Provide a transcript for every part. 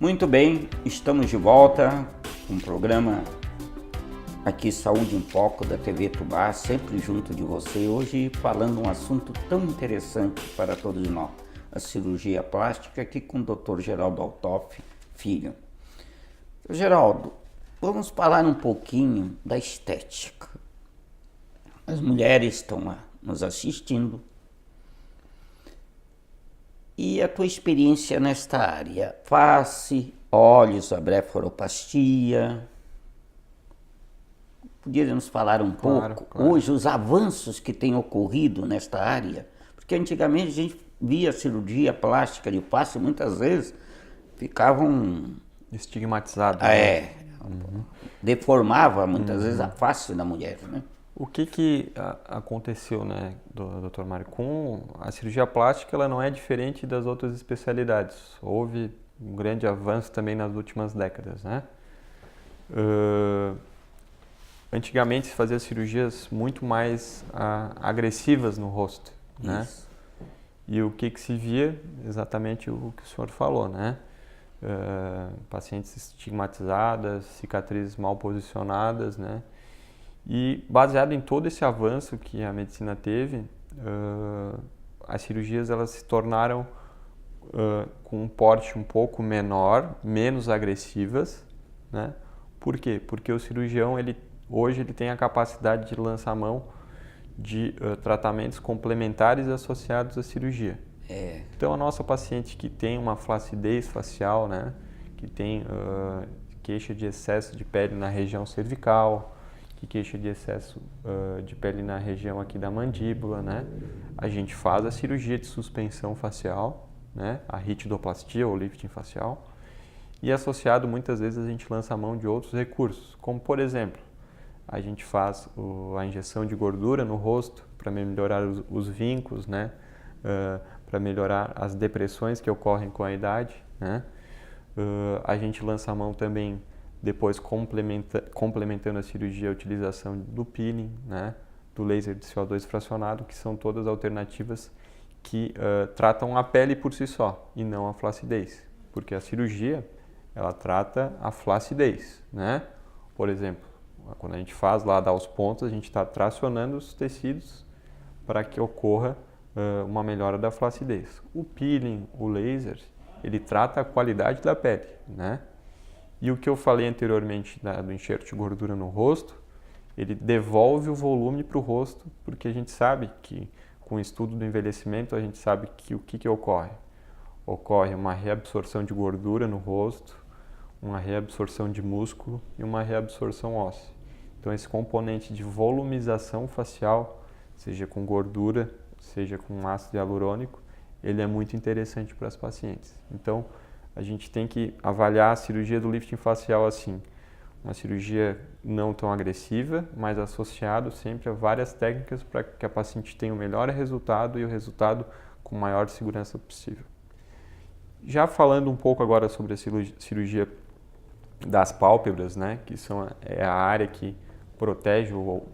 Muito bem, estamos de volta com o programa aqui Saúde em Foco da TV Tubá, sempre junto de você, hoje falando um assunto tão interessante para todos nós, a cirurgia plástica, aqui com o Dr. Geraldo Altoff Filho. Geraldo, vamos falar um pouquinho da estética. As mulheres estão lá nos assistindo. E a tua experiência nesta área? Face, olhos, a blefaroplastia. Poderia nos falar um pouco, hoje, os avanços que têm ocorrido nesta área? Porque antigamente a gente via cirurgia plástica de face, muitas vezes ficavam... estigmatizados. Deformava muitas vezes a face da mulher, né? O que aconteceu, né, Dr. Mário? Com a cirurgia plástica, ela não é diferente das outras especialidades. Houve um grande avanço também nas últimas décadas, né? Antigamente se fazia cirurgias muito mais agressivas no rosto, né? Isso. E o que se via? Exatamente o que o senhor falou, né? Pacientes estigmatizadas, cicatrizes mal posicionadas, né? E baseado em todo esse avanço que a medicina teve, as cirurgias elas se tornaram com um porte um pouco menor, menos agressivas, né? Por quê? Porque o cirurgião hoje ele tem a capacidade de lançar mão de tratamentos complementares associados à cirurgia. Então a nossa paciente que tem uma flacidez facial, né? Que tem queixa de excesso de pele na região cervical, que queixa de excesso de pele na região aqui da mandíbula, né? A gente faz a cirurgia de suspensão facial, né? A ritidoplastia ou lifting facial. E associado, muitas vezes, a gente lança a mão de outros recursos, como, por exemplo, a gente faz a injeção de gordura no rosto para melhorar os vincos, né? Para melhorar as depressões que ocorrem com a idade, né? A gente lança a mão também depois complementando a cirurgia, a utilização do peeling, né, do laser de CO2 fracionado, que são todas alternativas que tratam a pele por si só e não a flacidez, porque a cirurgia ela trata a flacidez, né? Por exemplo, quando a gente faz lá, dá os pontos, a gente está tracionando os tecidos para que ocorra uma melhora da flacidez. O peeling, o laser, ele trata a qualidade da pele, né? E o que eu falei anteriormente do enxerto de gordura no rosto, ele devolve o volume para o rosto, porque a gente sabe que, com o estudo do envelhecimento, a gente sabe que o que ocorre? Ocorre uma reabsorção de gordura no rosto, uma reabsorção de músculo e uma reabsorção óssea. Então esse componente de volumização facial, seja com gordura, seja com ácido hialurônico, ele é muito interessante para as pacientes. Então, a gente tem que avaliar a cirurgia do lifting facial assim, uma cirurgia não tão agressiva, mas associado sempre a várias técnicas para que a paciente tenha o melhor resultado e o resultado com maior segurança possível. Já falando um pouco agora sobre a cirurgia das pálpebras, né, que é a área que protege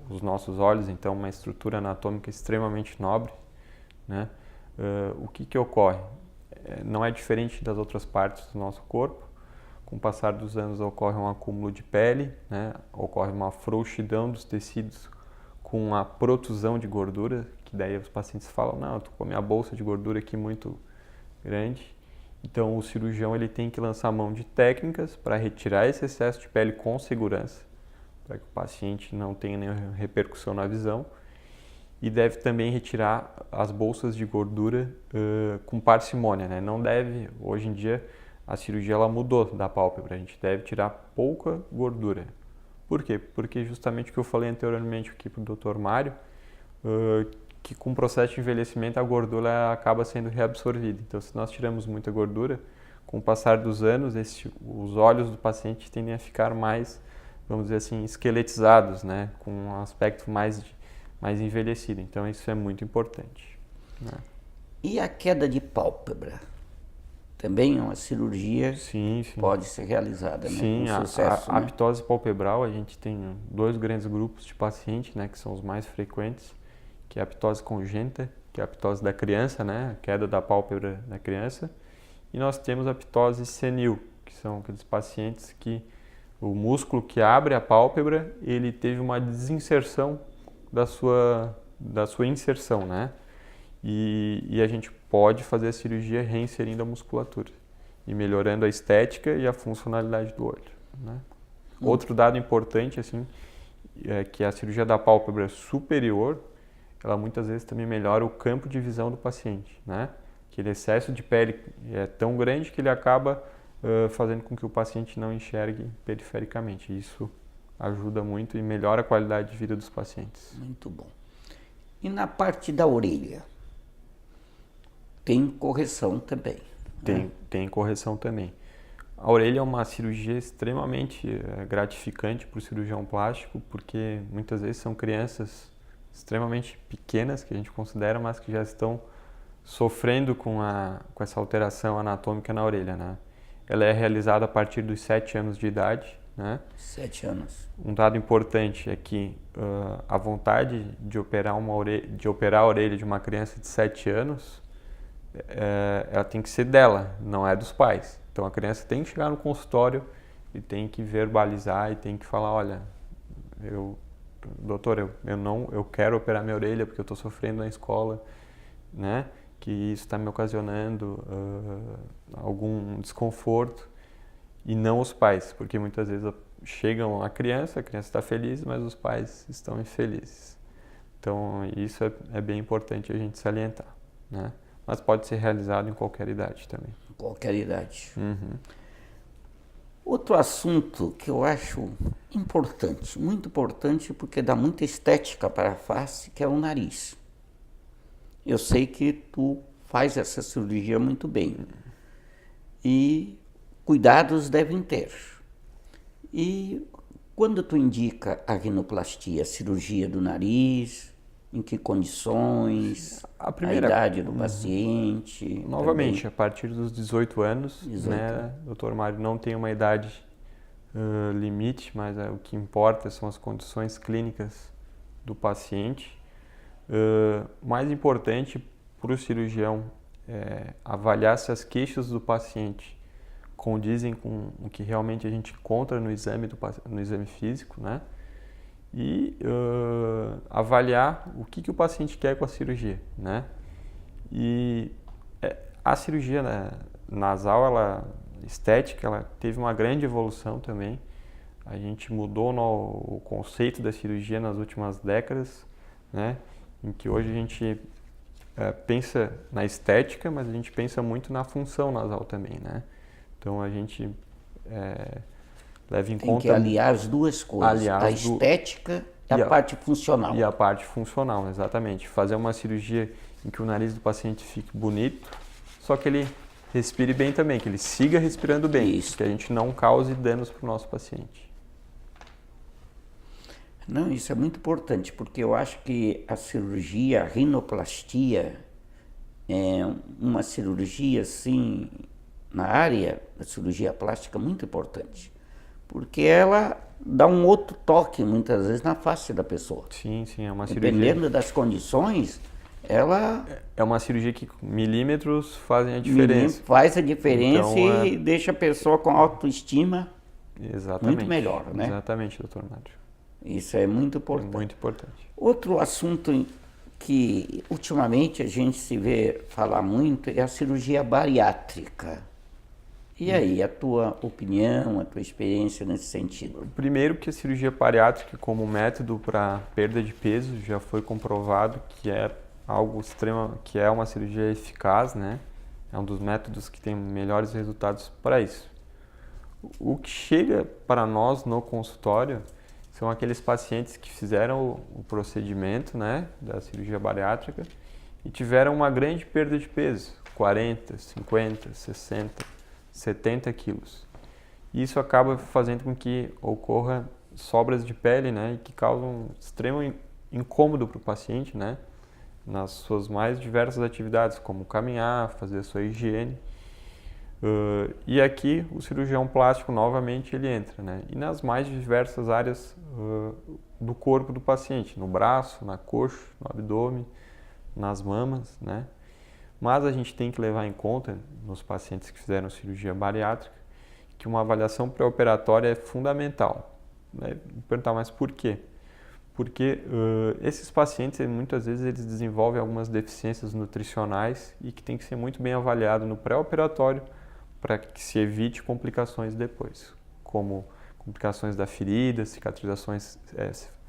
os nossos olhos, então uma estrutura anatômica extremamente nobre, né? O que ocorre? Não é diferente das outras partes do nosso corpo. Com o passar dos anos ocorre um acúmulo de pele, né? Ocorre uma frouxidão dos tecidos com a protusão de gordura, que daí os pacientes falam, não, eu tô com a minha bolsa de gordura aqui muito grande. Então o cirurgião ele tem que lançar mão de técnicas para retirar esse excesso de pele com segurança, para que o paciente não tenha nenhuma repercussão na visão. E deve também retirar as bolsas de gordura com parcimônia, né? Não deve, hoje em dia, a cirurgia ela mudou da pálpebra, a gente deve tirar pouca gordura. Por quê? Porque justamente o que eu falei anteriormente aqui para o Dr. Mário, que com o processo de envelhecimento a gordura acaba sendo reabsorvida. Então, se nós tiramos muita gordura, com o passar dos anos, os olhos do paciente tendem a ficar mais, vamos dizer assim, esqueletizados, né? Com um aspecto mais envelhecido. Então, isso é muito importante, né? E a queda de pálpebra? Também é uma cirurgia sim. Pode ser realizada, né? Sim, Com sucesso, a né? aptose palpebral, a gente tem dois grandes grupos de pacientes, né, que são os mais frequentes, que é a aptose congênita, que é a aptose da criança, né, a queda da pálpebra da criança, e nós temos a aptose senil, que são aqueles pacientes que o músculo que abre a pálpebra, ele teve uma desinserção da sua inserção, né? E a gente pode fazer a cirurgia reinserindo a musculatura e melhorando a estética e a funcionalidade do olho, né? Outro dado importante, assim, é que a cirurgia da pálpebra superior, ela muitas vezes também melhora o campo de visão do paciente, né? Aquele excesso de pele é tão grande que ele acaba fazendo com que o paciente não enxergue perifericamente. Isso ajuda muito e melhora a qualidade de vida dos pacientes. Muito bom. E na parte da orelha? Tem correção também. Tem correção também. A orelha é uma cirurgia extremamente gratificante para o cirurgião plástico, porque muitas vezes são crianças extremamente pequenas, que a gente considera, mas que já estão sofrendo com essa alteração anatômica na orelha, né? Ela é realizada a partir dos 7 anos de idade, né? 7 anos. Um dado importante é que a vontade de operar a orelha de uma criança de 7 anos, ela tem que ser dela, não é dos pais. Então a criança tem que chegar no consultório e tem que verbalizar e tem que falar, olha, doutor, eu quero operar minha orelha porque eu estou sofrendo na escola, né? Que isso está me ocasionando algum desconforto, e não os pais, porque muitas vezes chegam a criança está feliz, mas os pais estão infelizes. Então isso é bem importante a gente salientar, né? Mas pode ser realizado em qualquer idade também. Qualquer idade. Uhum. Outro assunto que eu acho importante, muito importante, porque dá muita estética para a face, que é o nariz. Eu sei que tu faz essa cirurgia muito bem. E cuidados devem ter. E quando tu indica a rinoplastia, cirurgia do nariz, em que condições, a idade do paciente? Novamente, também. a partir dos 18 anos, 18. né, doutor Mário, não tem uma idade limite, mas o que importa são as condições clínicas do paciente. Mais importante para o cirurgião é avaliar se as queixas do paciente condizem com o que realmente a gente encontra no exame físico, né? E avaliar o que o paciente quer com a cirurgia, né? E a cirurgia nasal, estética, ela teve uma grande evolução também. A gente mudou o conceito da cirurgia nas últimas décadas, né? Em que hoje a gente pensa na estética, mas a gente pensa muito na função nasal também, né? Então a gente leva em conta... Tem que aliar as duas coisas, a estética e a parte funcional. E a parte funcional, exatamente. Fazer uma cirurgia em que o nariz do paciente fique bonito, só que ele respire bem também, que ele siga respirando bem, Isso. que a gente não cause danos para o nosso paciente. Não, isso é muito importante, porque eu acho que a cirurgia, a rinoplastia, é uma cirurgia, assim, na área da cirurgia plástica, muito importante. Porque ela dá um outro toque, muitas vezes, na face da pessoa. Sim, é uma cirurgia... Dependendo das condições, ela... É uma cirurgia que milímetros fazem a diferença. Faz a diferença então, e deixa a pessoa com autoestima muito melhor, né? Exatamente, doutor Mário. Isso é muito importante. É muito importante. Outro assunto que ultimamente a gente se vê falar muito é a cirurgia bariátrica. E aí, a tua opinião, a tua experiência nesse sentido? Primeiro que a cirurgia bariátrica como método para perda de peso já foi comprovado que é algo extremo, que é uma cirurgia eficaz, né? É um dos métodos que tem melhores resultados para isso. O que chega para nós no consultório são aqueles pacientes que fizeram o procedimento, né, da cirurgia bariátrica e tiveram uma grande perda de peso, 40, 50, 60, 70 quilos. E isso acaba fazendo com que ocorra sobras de pele, né, e que causam um extremo incômodo para o paciente, né, nas suas mais diversas atividades, como caminhar, fazer a sua higiene. E aqui o cirurgião plástico novamente ele entra, né? E nas mais diversas áreas do corpo do paciente, no braço, na coxa, no abdômen, nas mamas, né? Mas a gente tem que levar em conta nos pacientes que fizeram cirurgia bariátrica que uma avaliação pré-operatória é fundamental. Né? Vou perguntar, mas por quê? Porque esses pacientes, muitas vezes, eles desenvolvem algumas deficiências nutricionais e que tem que ser muito bem avaliado no pré-operatório para que se evite complicações depois, como complicações da ferida, cicatrizações,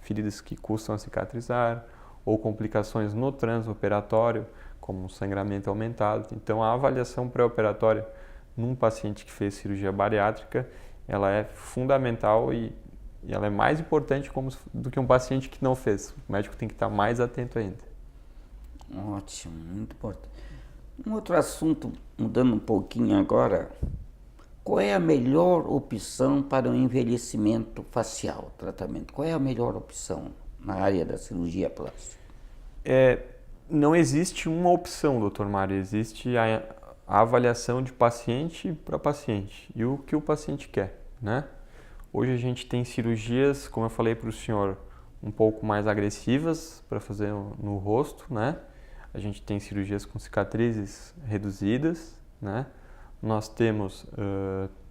feridas que custam a cicatrizar, ou complicações no transoperatório, como um sangramento aumentado. Então, a avaliação pré-operatória num paciente que fez cirurgia bariátrica, ela é fundamental e ela é mais importante do que um paciente que não fez. O médico tem que estar mais atento ainda. Ótimo, muito importante. Um outro assunto, mudando um pouquinho agora, qual é a melhor opção para o envelhecimento facial, tratamento? Qual é a melhor opção na área da cirurgia plástica? Não existe uma opção, doutor Mário, existe a avaliação de paciente para paciente e o que o paciente quer, né? Hoje a gente tem cirurgias, como eu falei para o senhor, um pouco mais agressivas para fazer no rosto, né? A gente tem cirurgias com cicatrizes reduzidas, né? Nós temos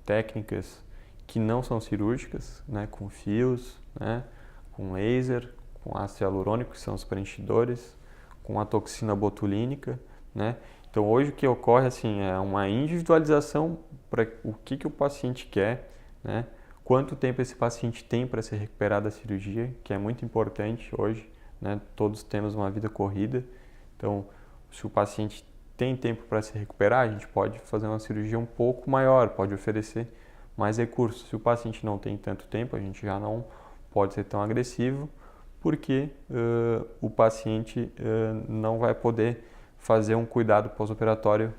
técnicas que não são cirúrgicas, né? Com fios, né? Com laser, com ácido hialurônico, que são os preenchidores, com a toxina botulínica, né? Então hoje o que ocorre assim é uma individualização para o que o paciente quer, né? Quanto tempo esse paciente tem para se recuperar da cirurgia, que é muito importante hoje, né? Todos temos uma vida corrida, então se o paciente tem tempo para se recuperar, a gente pode fazer uma cirurgia um pouco maior, pode oferecer mais recursos. Se o paciente não tem tanto tempo, a gente já não pode ser tão agressivo, porque o paciente não vai poder fazer um cuidado pós-operatório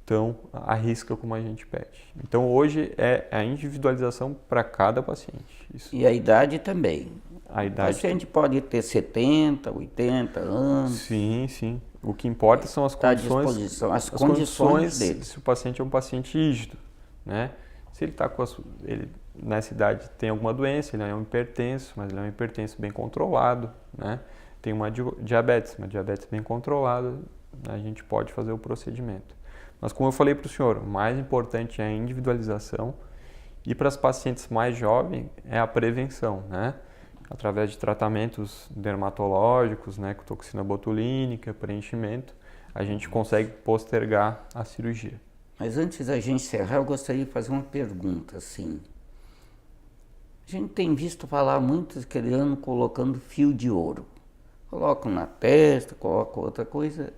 tão à risca como a gente pede. Então hoje é a individualização para cada paciente. Isso. E a idade também. A idade. O paciente pode ter 70, 80 anos. Sim, sim. O que importa são as condições. À disposição, as condições dele. Se o paciente é um paciente rígido, né? Se ele está ele nessa idade tem alguma doença, ele é um hipertenso, mas ele é um hipertenso bem controlado, né? Tem uma diabetes bem controlada, a gente pode fazer o procedimento. Mas como eu falei para o senhor, o mais importante é a individualização e para as pacientes mais jovens é a prevenção, né? Através de tratamentos dermatológicos, né, com toxina botulínica, preenchimento, a gente consegue postergar a cirurgia. Mas antes da gente encerrar, eu gostaria de fazer uma pergunta, assim. A gente tem visto falar muitos querendo colocando fio de ouro. Colocam na testa, colocam outra coisa.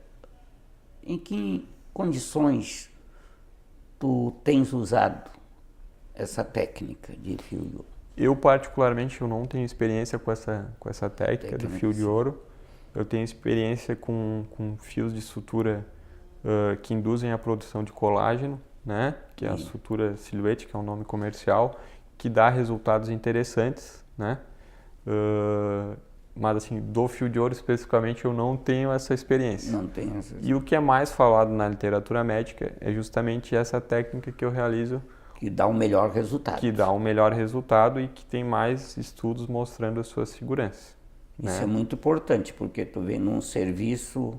Em que condições tu tens usado essa técnica de fio de ouro? Eu, particularmente, eu não tenho experiência com essa técnica do fio de ouro. Eu tenho experiência com fios de sutura que induzem a produção de colágeno, né? Que é a sutura silhuete, que é um nome comercial, que dá resultados interessantes, né? Mas assim, do fio de ouro especificamente eu não tenho essa experiência. Não tenho essa experiência. E o que é mais falado na literatura médica é justamente essa técnica que eu realizo. Que dá um melhor resultado. Que dá um melhor resultado e que tem mais estudos mostrando a sua segurança. Isso né? é muito importante, porque tu vê num serviço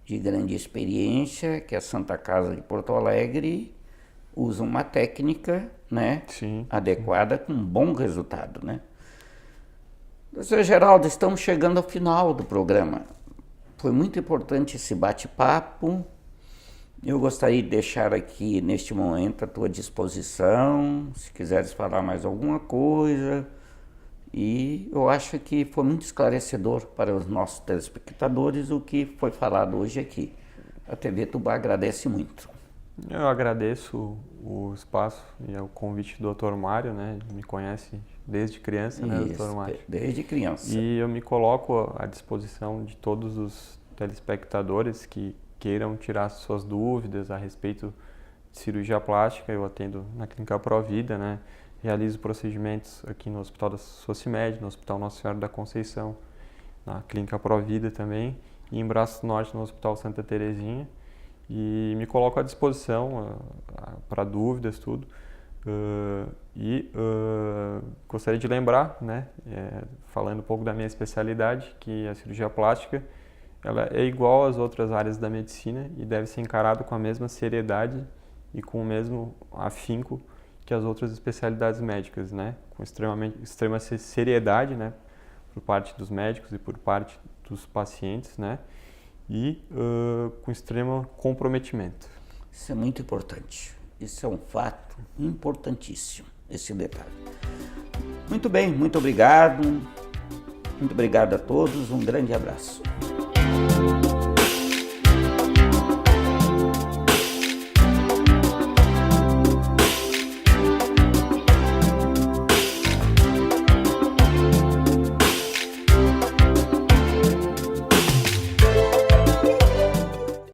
de grande experiência, que é a Santa Casa de Porto Alegre, usa uma técnica, né, adequada, com um bom resultado, né? Doutor Geraldo, estamos chegando ao final do programa. Foi muito importante esse bate-papo. Eu gostaria de deixar aqui, neste momento, à tua disposição, se quiseres falar mais alguma coisa. E eu acho que foi muito esclarecedor para os nossos telespectadores o que foi falado hoje aqui. A TV Tubá agradece muito. Eu agradeço o espaço e o convite do Dr. Mário, né? Ele me conhece desde criança, né, Dr. Mário? Desde criança. E eu me coloco à disposição de todos os telespectadores que queiram tirar suas dúvidas a respeito de cirurgia plástica. Eu atendo na Clínica Provida, né? Realizo procedimentos aqui no Hospital da Socimed, no Hospital Nossa Senhora da Conceição, na Clínica Provida também, e em Braço Norte, no Hospital Santa Terezinha. E me coloco à disposição para dúvidas, tudo. Gostaria de lembrar, né, falando um pouco da minha especialidade, que a cirurgia plástica ela é igual às outras áreas da medicina e deve ser encarado com a mesma seriedade e com o mesmo afinco que as outras especialidades médicas, né? Com extrema seriedade, né? Por parte dos médicos e por parte dos pacientes, né? E com extremo comprometimento. Isso é muito importante. Isso é um fato importantíssimo, esse detalhe. Muito bem, muito obrigado. Muito obrigado a todos, um grande abraço.